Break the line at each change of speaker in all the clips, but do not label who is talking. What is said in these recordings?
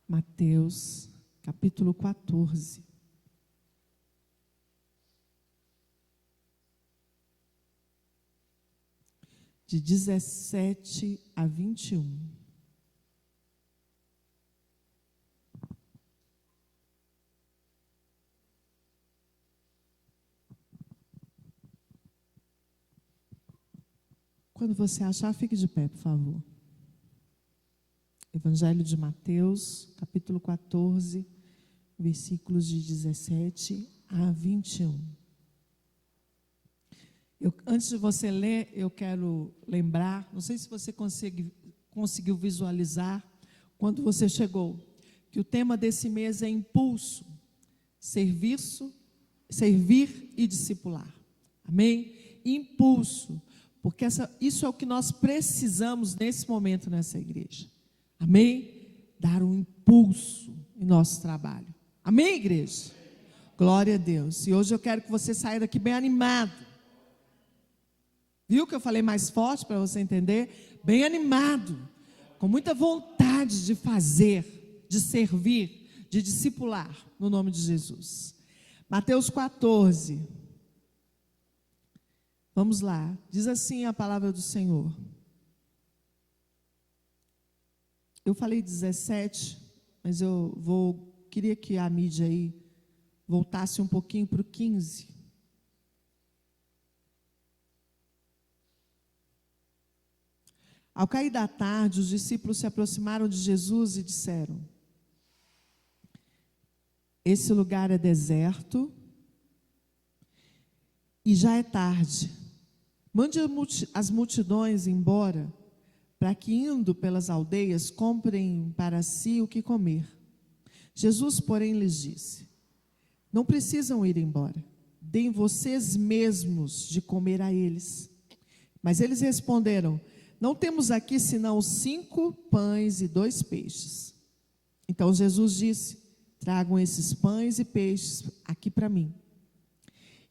Mateus, capítulo 14. De 17 a 21. Quando você achar, fique de pé, por favor. Evangelho de Mateus, capítulo 14, versículos de 17 a 21. Antes de você ler, eu quero lembrar, não sei se você conseguiu visualizar, quando você chegou, que o tema desse mês é impulso, servir e discipular. Amém? Impulso, porque isso é o que nós precisamos nesse momento nessa igreja. Amém? Dar um impulso em nosso trabalho. Amém, igreja? Glória a Deus. E hoje eu quero que você saia daqui bem animado. Viu que eu falei mais forte para você entender? Bem animado, com muita vontade de fazer, de servir, de discipular, no nome de Jesus. Mateus 14. Vamos lá. Diz assim a palavra do Senhor. Eu falei 17, mas queria que a mídia aí voltasse um pouquinho para o 15. Ao cair da tarde, os discípulos se aproximaram de Jesus e disseram: esse lugar é deserto e já é tarde. Mande as multidões embora, para que, indo pelas aldeias, comprem para si o que comer. Jesus, porém, lhes disse: não precisam ir embora, deem vocês mesmos de comer a eles. Mas eles responderam: não temos aqui senão 5 pães e 2 peixes. Então Jesus disse: tragam esses pães e peixes aqui para mim.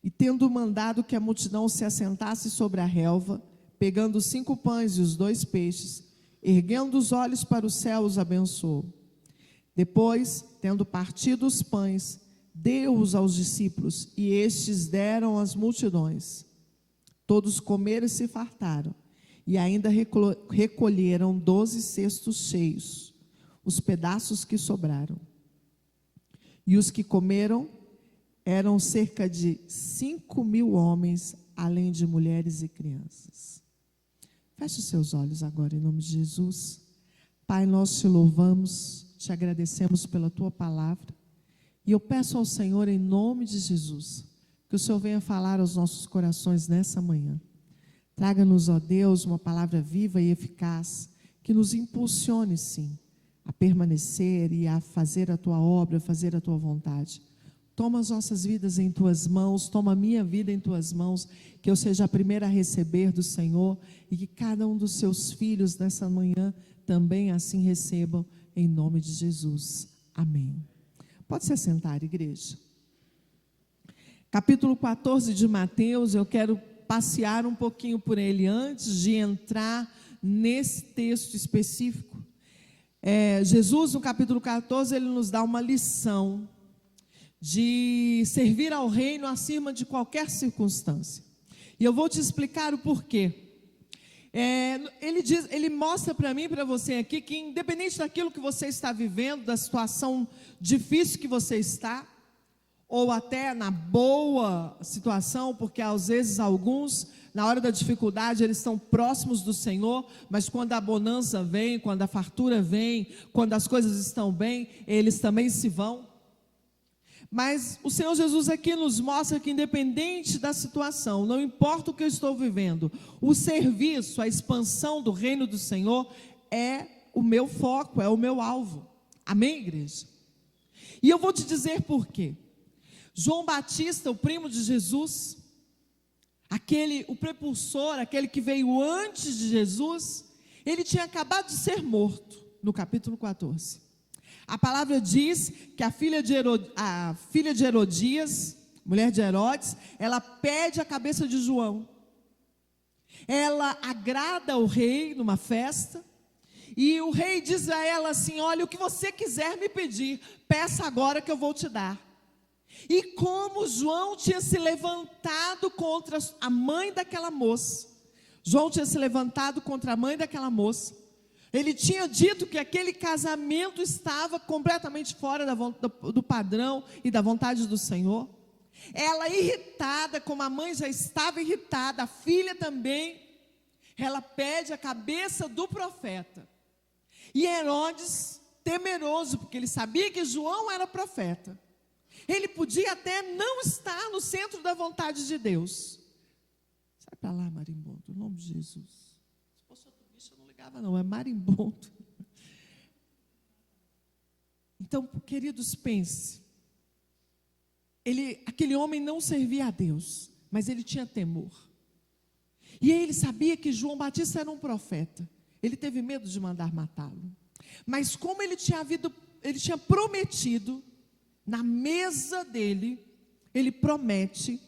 E tendo mandado que a multidão se assentasse sobre a relva, pegando os 5 pães e os 2 peixes, erguendo os olhos para o céu, os abençoou. Depois, tendo partido os pães, deu-os aos discípulos, e estes deram às multidões. Todos comeram e se fartaram. E ainda recolheram 12 cestos cheios, os pedaços que sobraram. E os que comeram eram cerca de 5.000 homens, além de mulheres e crianças. Feche os seus olhos agora, em nome de Jesus. Pai, nós te louvamos, te agradecemos pela tua palavra. E eu peço ao Senhor, em nome de Jesus, que o Senhor venha falar aos nossos corações nessa manhã. Traga-nos, ó Deus, uma palavra viva e eficaz, que nos impulsione, sim, a permanecer e a fazer a tua obra, a fazer a tua vontade. Toma as nossas vidas em tuas mãos, toma a minha vida em tuas mãos, que eu seja a primeira a receber do Senhor e que cada um dos seus filhos nessa manhã também assim recebam, em nome de Jesus. Amém. Pode se assentar, igreja. Capítulo 14 de Mateus, eu quero passear um pouquinho por ele antes de entrar nesse texto específico. Jesus, no capítulo 14, ele nos dá uma lição de servir ao reino acima de qualquer circunstância. E eu vou te explicar o porquê. Ele mostra para mim e para você aqui que, independente daquilo que você está vivendo, da situação difícil que você está, ou até na boa situação, porque às vezes alguns, na hora da dificuldade, eles estão próximos do Senhor, mas quando a bonança vem, quando a fartura vem, quando as coisas estão bem, eles também se vão. Mas o Senhor Jesus aqui nos mostra que, independente da situação, não importa o que eu estou vivendo, o serviço, a expansão do reino do Senhor é o meu foco, é o meu alvo. Amém, igreja? E eu vou te dizer por quê. João Batista, o primo de Jesus, o prepulsor, aquele que veio antes de Jesus, ele tinha acabado de ser morto, no capítulo 14. A palavra diz que a filha de Herodias, mulher de Herodes, ela pede a cabeça de João. Ela agrada o rei numa festa, E o rei diz a ela assim: olha, o que você quiser me pedir, peça agora que eu vou te dar. E como João tinha se levantado contra a mãe daquela moça, João tinha se levantado contra a mãe daquela moça, ele tinha dito que aquele casamento estava completamente fora do padrão e da vontade do Senhor. Ela, irritada, como a mãe já estava irritada, a filha também, ela pede a cabeça do profeta. E Herodes, temeroso, porque ele sabia que João era profeta, ele podia até não estar no centro da vontade de Deus. Sai para lá, marimbondo, em nome de Jesus. Se fosse outro bicho, eu não ligava não, é marimbondo. Então, queridos, pense. Aquele homem não servia a Deus, mas ele tinha temor. E ele sabia que João Batista era um profeta. Ele teve medo de mandar matá-lo. Mas como ele tinha prometido, na mesa dele, ele promete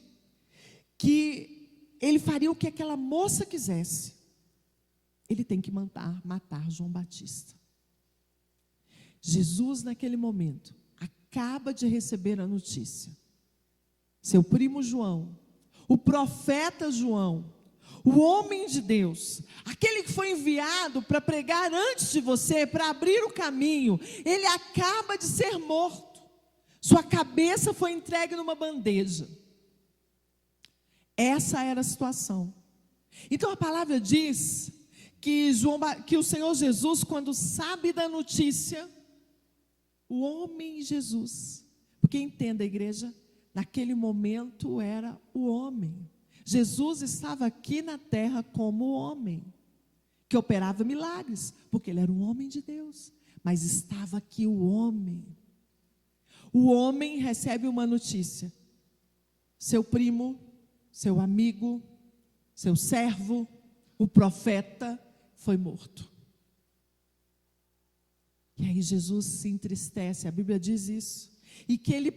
que ele faria o que aquela moça quisesse. Ele tem que matar João Batista. Jesus, naquele momento, acaba de receber a notícia. Seu primo João, o profeta João, o homem de Deus, aquele que foi enviado para pregar antes de você, para abrir o caminho, ele acaba de ser morto. Sua cabeça foi entregue numa bandeja. Essa era a situação. Então a palavra diz que o Senhor Jesus, quando sabe da notícia, o homem Jesus, porque entenda, igreja, naquele momento era o homem. Jesus estava aqui na terra como homem, que operava milagres, porque ele era um homem de Deus, mas estava aqui o homem. O homem recebe uma notícia: seu primo, seu amigo, seu servo, o profeta, foi morto. E aí Jesus se entristece, a Bíblia diz isso, e que ele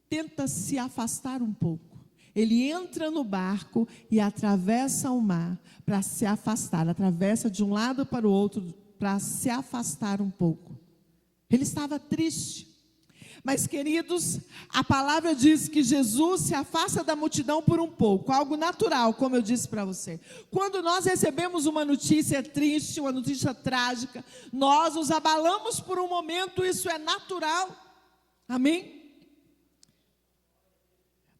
tenta se afastar um pouco. Ele entra no barco e atravessa o mar para se afastar, atravessa de um lado para o outro para se afastar um pouco. Ele estava triste. Mas, queridos, a palavra diz que Jesus se afasta da multidão por um pouco, algo natural, como eu disse para você. Quando nós recebemos uma notícia triste, uma notícia trágica, nós nos abalamos por um momento, isso é natural. Amém?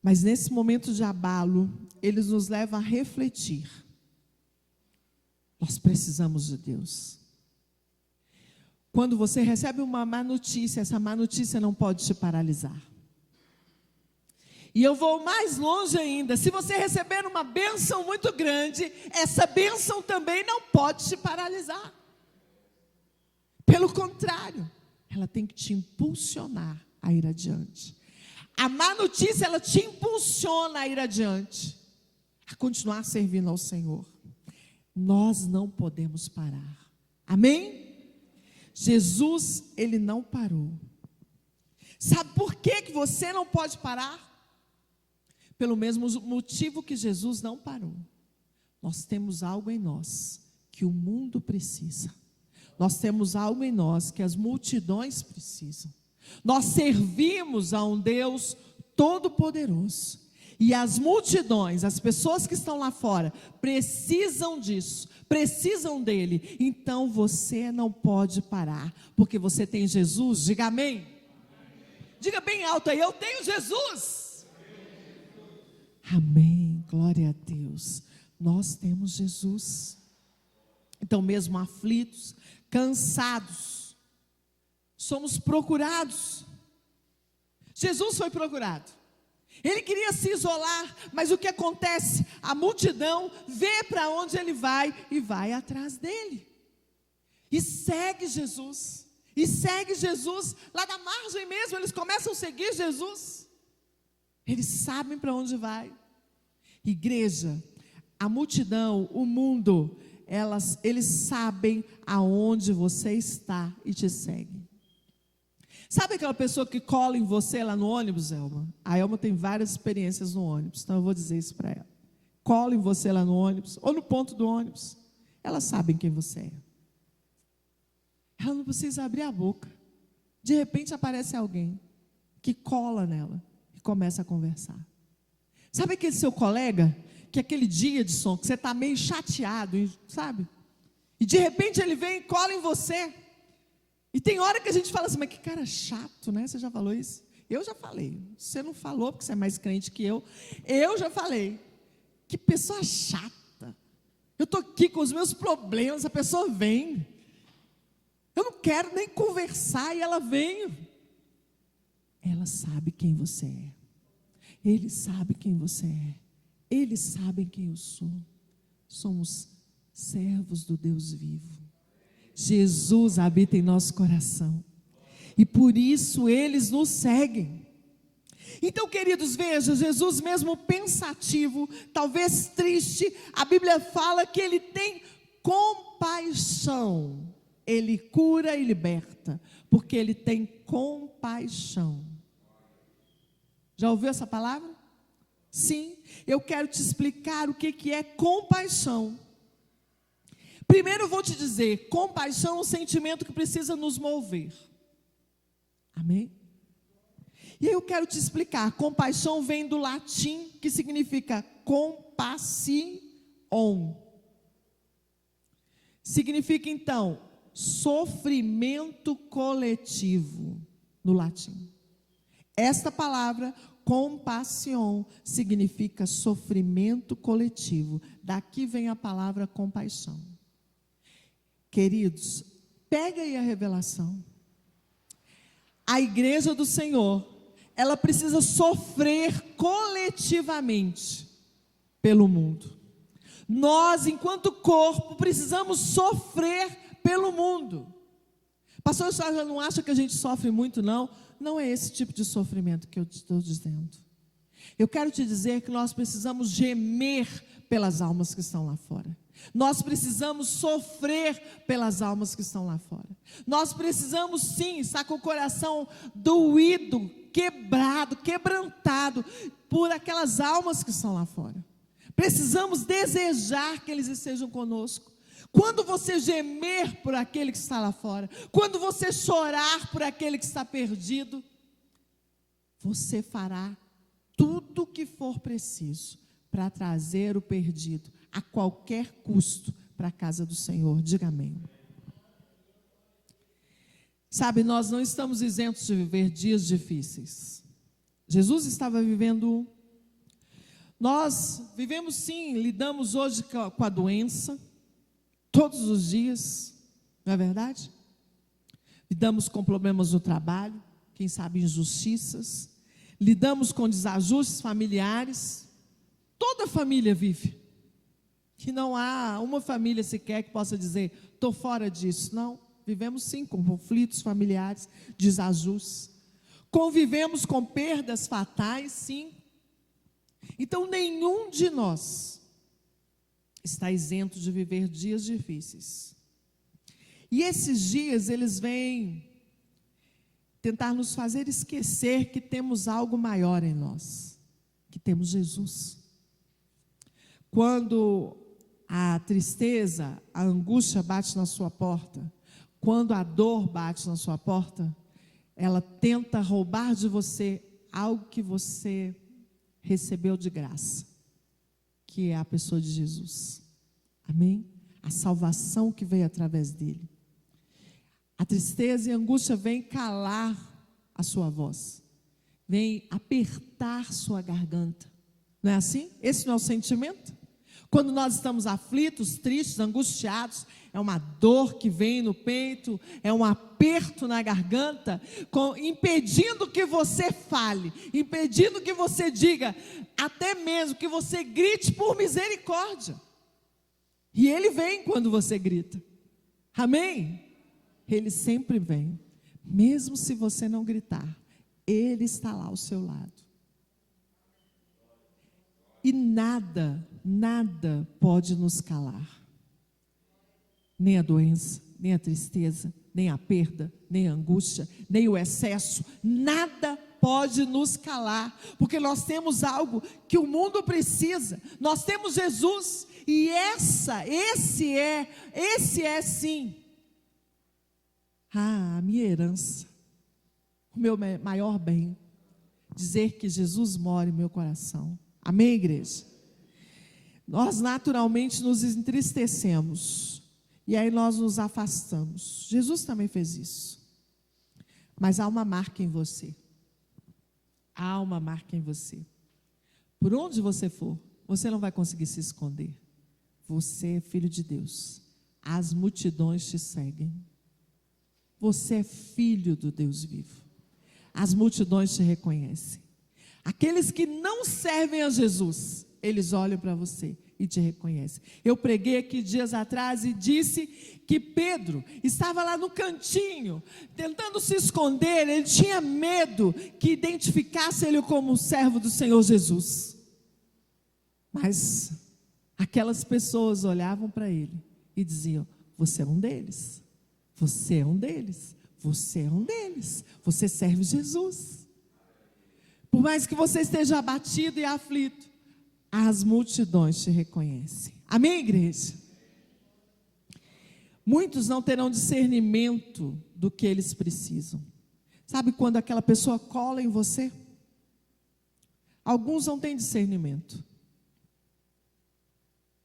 Mas nesse momento de abalo, ele nos leva a refletir. Nós precisamos de Deus. Quando você recebe uma má notícia, essa má notícia não pode te paralisar. E eu vou mais longe ainda. Se você receber uma bênção muito grande, essa bênção também não pode te paralisar. Pelo contrário, ela tem que te impulsionar a ir adiante. A má notícia, ela te impulsiona a ir adiante, a continuar servindo ao Senhor. Nós não podemos parar. Amém? Jesus, ele não parou. Sabe por que você não pode parar? Pelo mesmo motivo que Jesus não parou. Nós temos algo em nós que o mundo precisa. Nós temos algo em nós que as multidões precisam. Nós servimos a um Deus todo-poderoso. E as multidões, as pessoas que estão lá fora, precisam disso, precisam dele. Então você não pode parar, porque você tem Jesus. Diga amém. Diga bem alto aí: eu tenho Jesus. Amém, glória a Deus. Nós temos Jesus. Então, mesmo aflitos, cansados, somos procurados. Jesus foi procurado. Ele queria se isolar, mas o que acontece? A multidão vê para onde ele vai e vai atrás dele. E segue Jesus. E segue Jesus. Lá da margem mesmo, eles começam a seguir Jesus. Eles sabem para onde vai. Igreja, a multidão, o mundo, eles sabem aonde você está e te seguem. Sabe aquela pessoa que cola em você lá no ônibus, Elma? A Elma tem várias experiências no ônibus, então eu vou dizer isso para ela. Cola em você lá no ônibus, ou no ponto do ônibus. Elas sabem quem você é. Ela não precisa abrir a boca. De repente aparece alguém que cola nela e começa a conversar. Sabe aquele seu colega, que aquele dia de som, que você está meio chateado, sabe? E de repente ele vem e cola em você. E tem hora que a gente fala assim, mas que cara chato, né? Você já falou isso? Eu já falei. Você não falou porque você é mais crente que eu. Eu já falei. Que pessoa chata. Eu estou aqui com os meus problemas, a pessoa vem. Eu não quero nem conversar e ela vem. Ela sabe quem você é. Ele sabe quem você é. Eles sabem quem eu sou. Somos servos do Deus vivo. Jesus habita em nosso coração. E por isso eles nos seguem. Então, queridos, veja, Jesus mesmo pensativo, talvez triste, a Bíblia fala que ele tem compaixão. Ele cura e liberta, porque ele tem compaixão. Já ouviu essa palavra? Sim, eu quero te explicar o que é compaixão. Primeiro eu vou te dizer, compaixão é um sentimento que precisa nos mover. Amém? E aí eu quero te explicar, compaixão vem do latim, que significa compassion. Significa então, sofrimento coletivo, no latim. Esta palavra, compassion, significa sofrimento coletivo. Daqui vem a palavra compaixão. Queridos, pega aí a revelação. A igreja do Senhor, ela precisa sofrer coletivamente pelo mundo. Nós, enquanto corpo, precisamos sofrer pelo mundo. Pastor, você já não acha que a gente sofre muito, não? Não é esse tipo de sofrimento que eu estou dizendo. Eu quero te dizer que nós precisamos gemer pelas almas que estão lá fora. Nós precisamos sofrer pelas almas que estão lá fora. Nós precisamos sim estar com o coração doído, quebrado, quebrantado por aquelas almas que estão lá fora. Precisamos desejar que eles estejam conosco. Quando você gemer por aquele que está lá fora, quando você chorar por aquele que está perdido, você fará tudo o que for preciso para trazer o perdido a qualquer custo para a casa do Senhor. Diga amém. Sabe, nós não estamos isentos de viver dias difíceis. Jesus estava vivendo. Nós vivemos sim, lidamos hoje com a doença, todos os dias, não é verdade? Lidamos com problemas no trabalho, quem sabe injustiças, lidamos com desajustes familiares. Toda família vive. Que não há uma família sequer que possa dizer, estou fora disso. Não, vivemos sim com conflitos familiares, desajustes. Convivemos com perdas fatais, sim. Então nenhum de nós está isento de viver dias difíceis. E esses dias eles vêm tentar nos fazer esquecer que temos algo maior em nós, que temos Jesus. Quando a tristeza, a angústia bate na sua porta, quando a dor bate na sua porta, ela tenta roubar de você algo que você recebeu de graça, que é a pessoa de Jesus. Amém? A salvação que veio através dele. A tristeza e a angústia vêm calar a sua voz, vêm apertar sua garganta. Não é assim? Esse não é o sentimento? Quando nós estamos aflitos, tristes, angustiados, é uma dor que vem no peito, é um aperto na garganta, impedindo que você fale, impedindo que você diga, até mesmo que você grite por misericórdia. E ele vem quando você grita. Amém? Ele sempre vem, mesmo se você não gritar, ele está lá ao seu lado. E nada pode nos calar. Nem a doença, nem a tristeza, nem a perda, nem a angústia, nem o excesso. Nada pode nos calar, porque nós temos algo que o mundo precisa. Nós temos Jesus, e esse é sim a minha herança, o meu maior bem, dizer que Jesus mora em meu coração. Amém, igreja? Nós naturalmente nos entristecemos, e aí nós nos afastamos. Jesus também fez isso. Mas há uma marca em você. Há uma marca em você. Por onde você for, você não vai conseguir se esconder. Você é filho de Deus. As multidões te seguem. Você é filho do Deus vivo. As multidões te reconhecem. Aqueles que não servem a Jesus, eles olham para você e te reconhecem. Eu preguei aqui dias atrás e disse que Pedro estava lá no cantinho, tentando se esconder. Ele tinha medo que identificasse ele como servo do Senhor Jesus. Mas aquelas pessoas olhavam para ele e diziam: você é um deles, você é um deles, você é um deles, você serve Jesus. Por mais que você esteja abatido e aflito, as multidões te reconhecem. Amém, igreja? Muitos não terão discernimento do que eles precisam. Sabe quando aquela pessoa cola em você? Alguns não têm discernimento.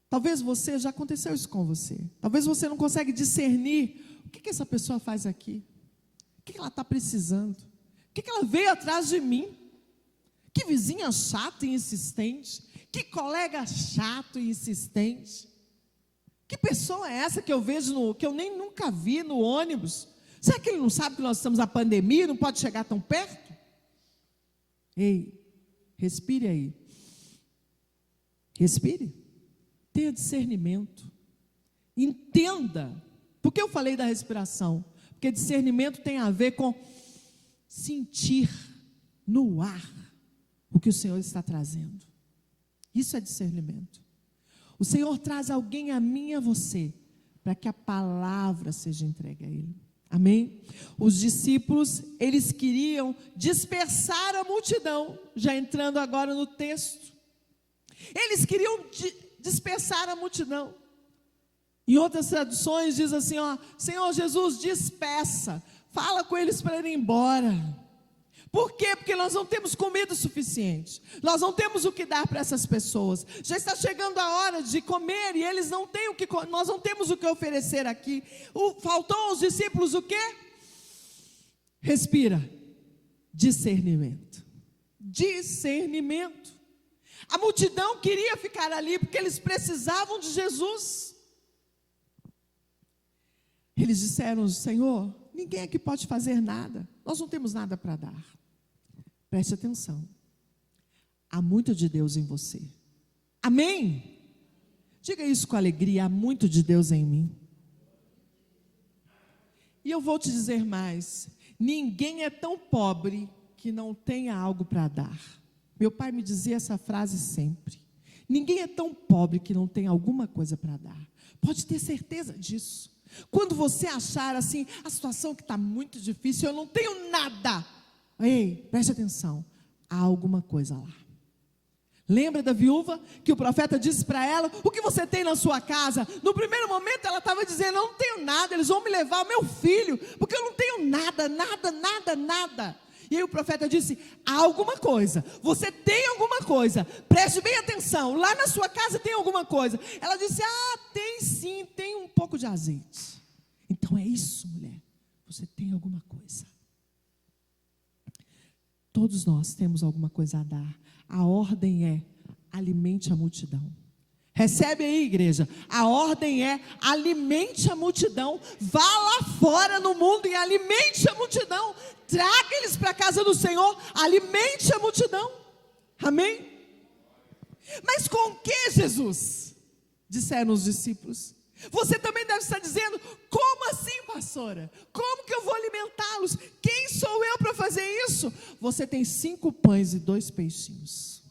Talvez você, já aconteceu isso com você. Talvez você não consegue discernir o que essa pessoa faz aqui. O que ela está precisando. O que ela veio atrás de mim. Que vizinha chata e insistente. Que colega chato e insistente. Que pessoa é essa que eu vejo, que eu nem nunca vi no ônibus? Será que ele não sabe que nós estamos na pandemia e não pode chegar tão perto? Ei, respire aí. Respire. Tenha discernimento. Entenda. Por que eu falei da respiração? Porque discernimento tem a ver com sentir no ar o que o Senhor está trazendo. Isso é discernimento. O Senhor traz alguém a mim e a você, para que a palavra seja entregue a Ele. Amém? Os discípulos, eles queriam dispersar a multidão, já entrando agora no texto. Eles queriam dispersar a multidão. Em outras traduções diz assim, Senhor Jesus, dispersa, fala com eles para irem embora. Por quê? Porque nós não temos comida suficiente. Nós não temos o que dar para essas pessoas. Já está chegando a hora de comer e eles não têm o que, nós não temos o que oferecer aqui. Faltou aos discípulos o quê? Respira. Discernimento. Discernimento. A multidão queria ficar ali porque eles precisavam de Jesus. Eles disseram, Senhor, ninguém aqui pode fazer nada. Nós não temos nada para dar. Preste atenção. Há muito de Deus em você. Amém? Diga isso com alegria. Há muito de Deus em mim. E eu vou te dizer mais. Ninguém é tão pobre que não tenha algo para dar. Meu pai me dizia essa frase sempre. Ninguém é tão pobre que não tenha alguma coisa para dar. Pode ter certeza disso. Quando você achar assim, a situação que está muito difícil, eu não tenho nada. Ei, preste atenção, há alguma coisa lá. Lembra da viúva que o profeta disse para ela, o que você tem na sua casa? No primeiro momento ela estava dizendo, eu não tenho nada, eles vão me levar o meu filho, porque eu não tenho nada. E aí o profeta disse, há alguma coisa, você tem alguma coisa, preste bem atenção, lá na sua casa tem alguma coisa. Ela disse, tem sim, tem um pouco de azeite. Então é isso, mulher, você tem alguma coisa. Todos nós temos alguma coisa a dar. A ordem é, alimente a multidão. Recebe aí, igreja, a ordem é, alimente a multidão, vá lá fora no mundo e alimente a multidão, traga eles para a casa do Senhor, alimente a multidão, amém? Mas com o que, Jesus? Disseram os discípulos. Você também deve estar dizendo, como assim, pastora? Como que eu vou alimentá-los? Quem sou eu para fazer isso? Você tem 5 pães e 2 peixinhos.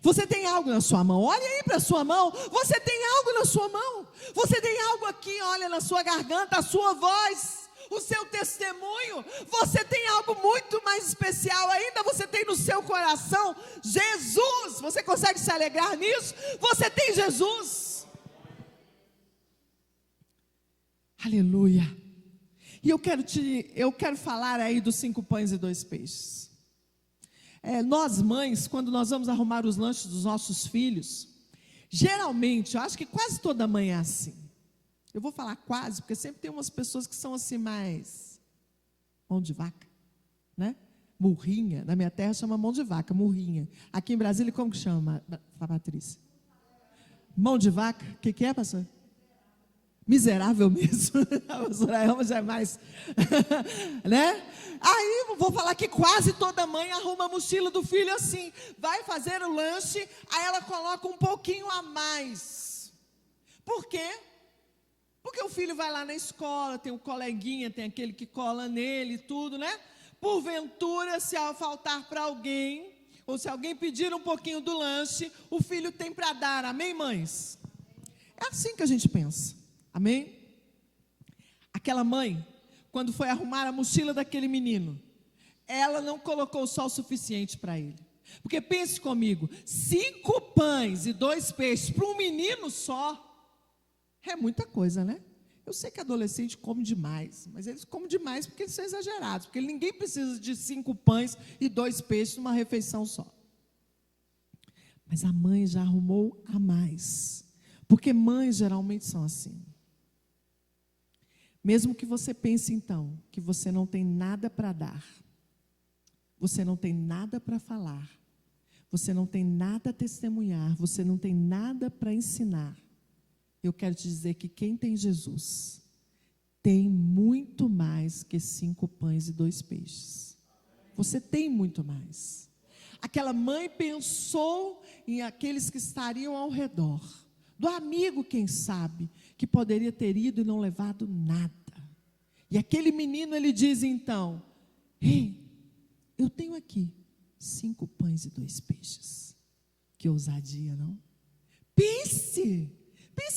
Você tem algo na sua mão, olha aí para a sua mão, você tem algo na sua mão, você tem algo aqui, olha na sua garganta, a sua voz, o seu testemunho, você tem algo muito mais especial ainda, você tem no seu coração, Jesus, você consegue se alegrar nisso? Você tem Jesus, aleluia, E eu quero falar aí dos 5 pães e 2 peixes. Nós mães, quando nós vamos arrumar os lanches dos nossos filhos, geralmente, eu acho que quase toda mãe é assim. Eu vou falar quase, porque sempre tem umas pessoas que são assim mais mão de vaca, né? Murrinha, na minha terra chama mão de vaca, murrinha. Aqui em Brasília, como que chama, Patrícia? Mão de vaca, o que é, pastor? Miserável mesmo. A pastora Elma já é mais, né? Aí, vou falar que quase toda mãe arruma a mochila do filho assim, vai fazer o lanche, aí ela coloca um pouquinho a mais. Por quê? Porque o filho vai lá na escola, tem um coleguinha, tem aquele que cola nele e tudo, né? Porventura, se faltar para alguém, ou se alguém pedir um pouquinho do lanche, o filho tem para dar, amém, mães? É assim que a gente pensa, amém? Aquela mãe, quando foi arrumar a mochila daquele menino, ela não colocou só o suficiente para ele. Porque pense comigo, 5 pães e 2 peixes para um menino só, é muita coisa, né? Eu sei que adolescente come demais, mas eles comem demais porque eles são exagerados, porque ninguém precisa de 5 pães e 2 peixes numa refeição só. Mas a mãe já arrumou a mais, porque mães geralmente são assim. Mesmo que você pense então, que você não tem nada para dar, você não tem nada para falar, você não tem nada a testemunhar, você não tem nada para ensinar, eu quero te dizer que quem tem Jesus tem muito mais que 5 pães e 2 peixes. Você tem muito mais. Aquela mãe pensou em aqueles que estariam ao redor, do amigo, quem sabe, que poderia ter ido e não levado nada. E aquele menino, ele diz então: ei, eu tenho aqui 5 pães e 2 peixes. Que ousadia, não? Pense,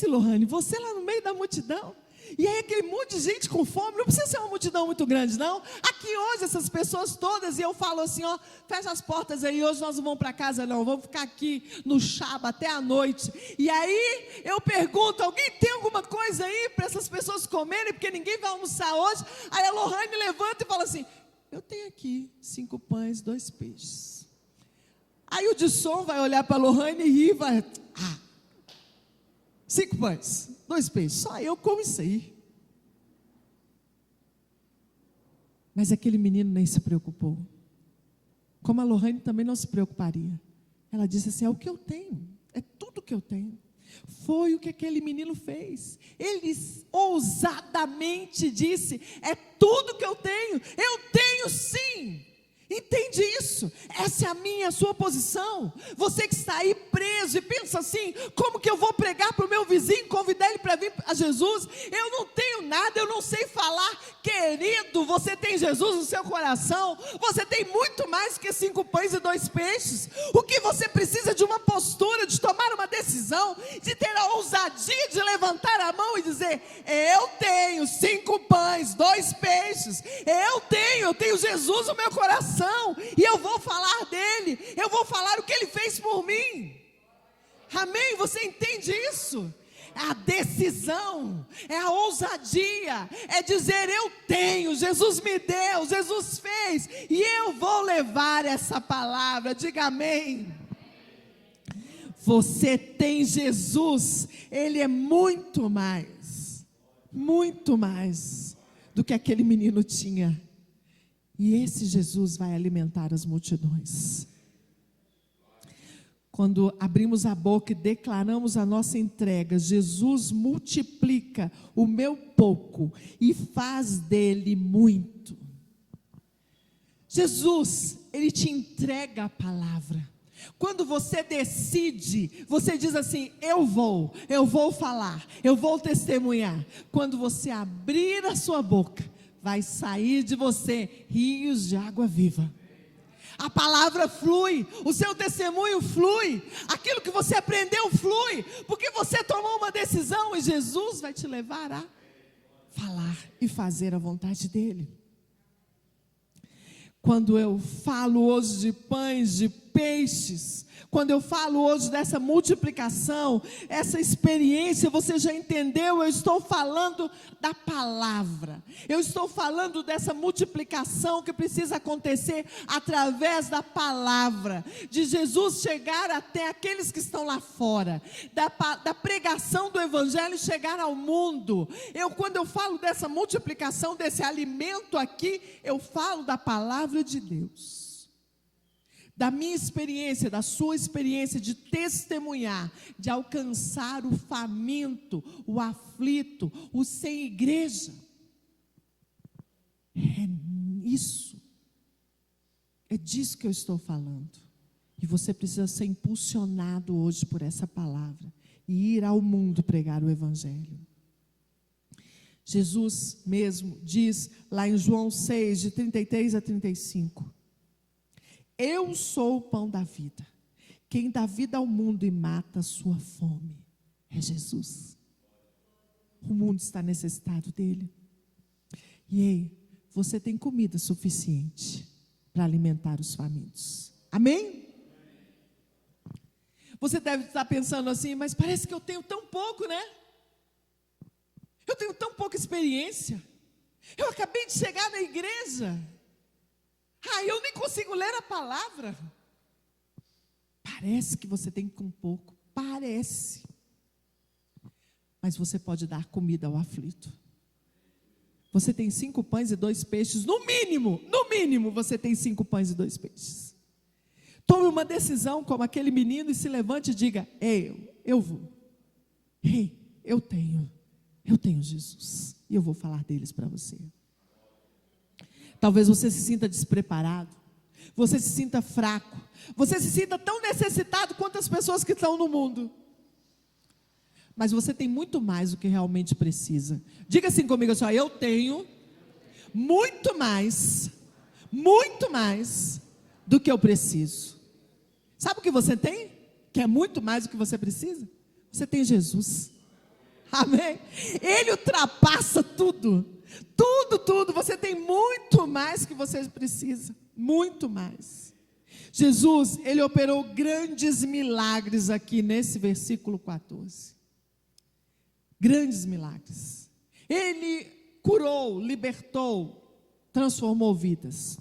Lohane, você lá no meio da multidão, e aí aquele monte de gente com fome, não precisa ser uma multidão muito grande, não. Aqui hoje, essas pessoas todas, e eu falo assim, ó, fecha as portas aí, hoje nós não vamos para casa não, vamos ficar aqui no Shaba até a noite. E aí, eu pergunto, alguém tem alguma coisa aí para essas pessoas comerem, porque ninguém vai almoçar hoje? Aí a Lohane levanta e fala assim, eu tenho aqui 5 pães, 2 peixes. Aí o de som vai olhar para a Lohane e rir, vai, 5 pães, 2 peixes, só eu como isso aí. Mas aquele menino nem se preocupou, como a Lohane também não se preocuparia. Ela disse assim, é o que eu tenho, é tudo que eu tenho. Foi o que aquele menino fez. Ele ousadamente disse, é tudo que eu tenho sim. Entende isso? Essa é a minha, a sua posição. Você que está aí preso e pensa assim, como que eu vou pregar para o meu vizinho, convidar ele para vir a Jesus? Eu não tenho nada, eu não sei falar. Querido, você tem Jesus no seu coração, você tem muito mais que 5 pães e 2 peixes. O que você precisa é de uma postura, de tomar uma decisão, de ter a ousadia de levantar a mão e dizer, eu tenho 5 pães, 2 peixes, eu tenho Jesus no meu coração. E eu vou falar dele, eu vou falar o que ele fez por mim. Amém? Você entende isso? É a decisão, é a ousadia, é dizer eu tenho, Jesus me deu, Jesus fez, e eu vou levar essa palavra. Diga amém. Você tem Jesus, ele é muito mais do que aquele menino tinha. E esse Jesus vai alimentar as multidões. Quando abrimos a boca e declaramos a nossa entrega, Jesus multiplica o meu pouco e faz dele muito. Jesus, ele te entrega a palavra. Quando você decide, você diz assim, eu vou falar, eu vou testemunhar. Quando você abrir a sua boca, vai sair de você rios de água viva. A palavra flui, o seu testemunho flui, aquilo que você aprendeu flui, porque você tomou uma decisão e Jesus vai te levar a falar e fazer a vontade dele. Quando eu falo hoje de pães, de peixes. Quando eu falo hoje dessa multiplicação, essa experiência, você já entendeu? Eu estou falando da palavra. Eu estou falando dessa multiplicação que precisa acontecer através da palavra. De Jesus chegar até aqueles que estão lá fora. Da pregação do evangelho chegar ao mundo. Quando eu falo dessa multiplicação, desse alimento aqui, eu falo da palavra de Deus. Da minha experiência, da sua experiência de testemunhar, de alcançar o faminto, o aflito, o sem igreja. É disso que eu estou falando. E você precisa ser impulsionado hoje por essa palavra e ir ao mundo pregar o evangelho. Jesus mesmo diz lá em João 6, de 33 a 35. Eu sou o pão da vida. Quem dá vida ao mundo e mata a sua fome é Jesus. O mundo está necessitado dele. E ei, você tem comida suficiente para alimentar os famintos. Amém? Você deve estar pensando assim, mas parece que eu tenho tão pouco, né? Eu tenho tão pouca experiência. Eu acabei de chegar na igreja. Eu nem consigo ler a palavra. Parece que você tem com pouco. Parece. Mas você pode dar comida ao aflito. Você tem 5 pães e 2 peixes. No mínimo você tem 5 pães e 2 peixes. Tome uma decisão como aquele menino e se levante e diga: eu vou. Eu tenho Jesus. E eu vou falar deles para você. Talvez você se sinta despreparado, você se sinta fraco, você se sinta tão necessitado quanto as pessoas que estão no mundo. Mas você tem muito mais do que realmente precisa. Diga assim comigo, só: eu tenho muito mais do que eu preciso. Sabe o que você tem? Que é muito mais do que você precisa? Você tem Jesus. Amém? Ele ultrapassa tudo. Tudo, você tem muito mais que você precisa, muito mais. Jesus, ele operou grandes milagres aqui nesse versículo 14. Grandes milagres. Ele curou, libertou, transformou vidas.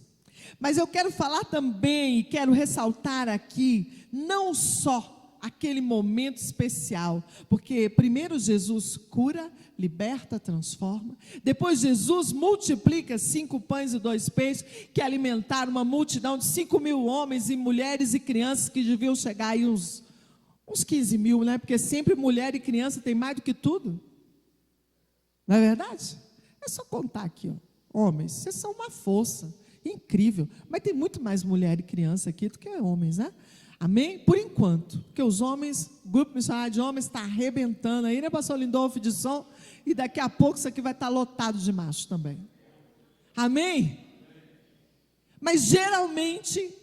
Mas eu quero falar também, e quero ressaltar aqui, não só aquele momento especial, porque primeiro Jesus cura, liberta, transforma. Depois Jesus multiplica 5 pães e 2 peixes, que alimentaram uma multidão de 5.000 homens e mulheres e crianças, que deviam chegar aí uns 15.000, né? Porque sempre mulher e criança tem mais do que tudo. Não é verdade? É só contar aqui, ó. Homens, vocês são uma força incrível, mas tem muito mais mulher e criança aqui do que homens, né? Amém? Por enquanto, porque os homens, o grupo missionário de homens está arrebentando aí, né, pastor Lindolfo de som? E daqui a pouco isso aqui vai estar lotado de macho também. Amém? Mas geralmente,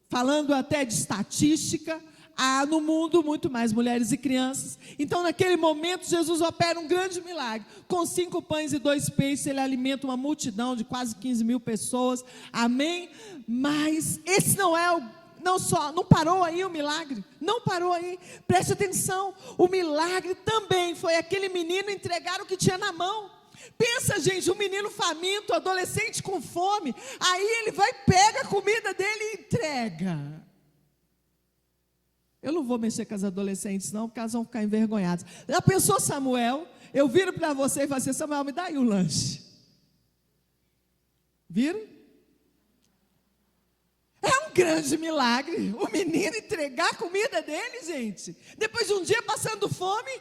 falando até de estatística, há no mundo muito mais mulheres e crianças. Então naquele momento Jesus opera um grande milagre. Com 5 pães e 2 peixes ele alimenta uma multidão de quase 15.000 pessoas. Amém? Mas esse não parou aí o milagre, não parou aí, preste atenção, o milagre também foi aquele menino entregar o que tinha na mão. Pensa, gente, um menino faminto, adolescente com fome, aí ele vai, pega a comida dele e entrega. Eu não vou mexer com as adolescentes não, porque elas vão ficar envergonhadas. Já pensou, Samuel? Eu viro para você e falo assim: Samuel, me dá aí o lanche. Viram? É um grande milagre, o menino entregar a comida dele, gente. Depois de um dia passando fome,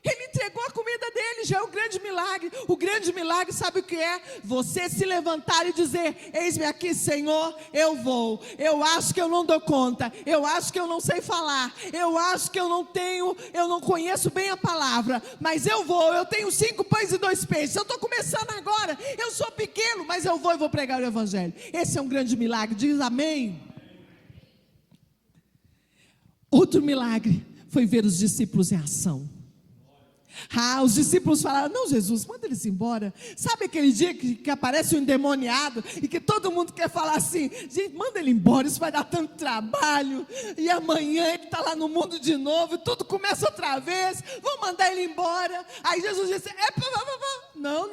ele entregou a comida dele, já é um grande milagre. O grande milagre, sabe o que é? Você se levantar e dizer: eis-me aqui, Senhor, eu vou. Eu acho que eu não dou conta, eu acho que eu não sei falar, eu acho que eu não conheço bem a palavra, mas eu vou, eu tenho 5 pães e 2 peixes, eu estou começando agora, eu sou pequeno, mas eu vou e vou pregar o evangelho. Esse é um grande milagre, diz amém. Outro milagre foi ver os discípulos em ação. Os discípulos falaram: não, Jesus, manda eles embora. Sabe aquele dia que aparece um endemoniado e que todo mundo quer falar assim: gente, manda ele embora, isso vai dar tanto trabalho, e amanhã ele está lá no mundo de novo e tudo começa outra vez, vamos mandar ele embora. Aí Jesus disse: não,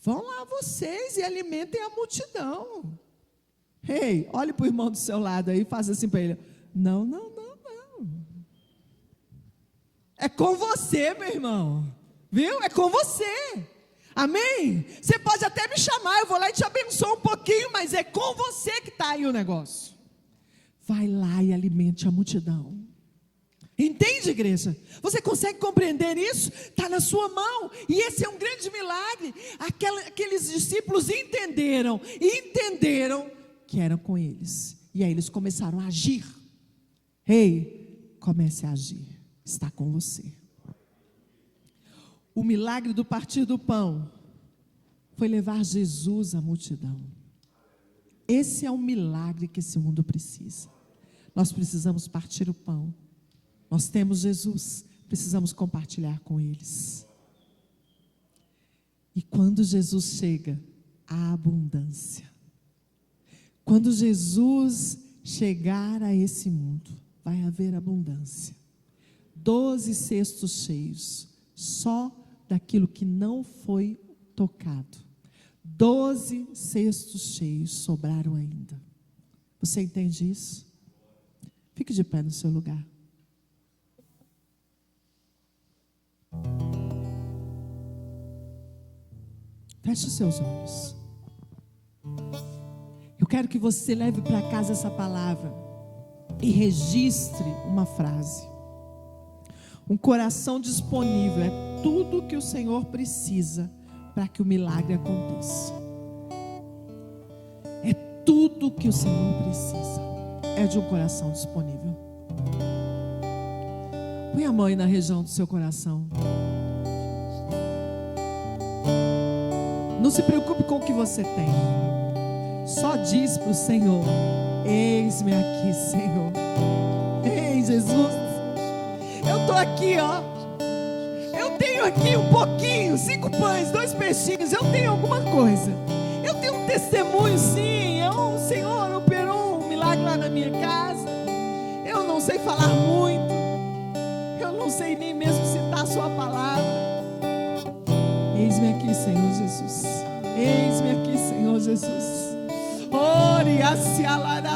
vão lá vocês e alimentem a multidão. Ei, olhe para o irmão do seu lado aí e faça assim para ele: não. É com você, meu irmão, viu? É com você, amém? Você pode até me chamar, eu vou lá e te abençoo um pouquinho, mas é com você que está aí o negócio. Vai lá e alimente a multidão. Entende, igreja? Você consegue compreender isso? Está na sua mão, e esse é um grande milagre. Aqueles discípulos entenderam que eram com eles, e aí eles começaram a agir. Ei, comece a agir. Está com você. O milagre do partir do pão foi levar Jesus à multidão. Esse é um milagre que esse mundo precisa. Nós precisamos partir o pão. Nós temos Jesus, precisamos compartilhar com eles. E quando Jesus chega, há abundância. Quando Jesus chegar a esse mundo, vai haver abundância. 12 cestos cheios, só daquilo que não foi tocado. 12 cestos cheios sobraram ainda. Você entende isso? Fique de pé no seu lugar. Feche os seus olhos. Eu quero que você leve para casa essa palavra e registre uma frase. Um coração disponível é tudo que o Senhor precisa para que o milagre aconteça. É tudo que o Senhor precisa. É de um coração disponível. Põe a mão aí na região do seu coração. Não se preocupe com o que você tem. Só diz para o Senhor: eis-me aqui, Senhor. Ei, Jesus, eu estou aqui, ó. Eu tenho aqui um pouquinho, 5 pães, 2 peixinhos. Eu tenho alguma coisa. Eu tenho um testemunho, sim. O Senhor operou um milagre lá na minha casa. Eu não sei falar muito. Eu não sei nem mesmo citar a sua palavra. Eis-me aqui, Senhor Jesus. Eis-me aqui, Senhor Jesus. Ore a se alará.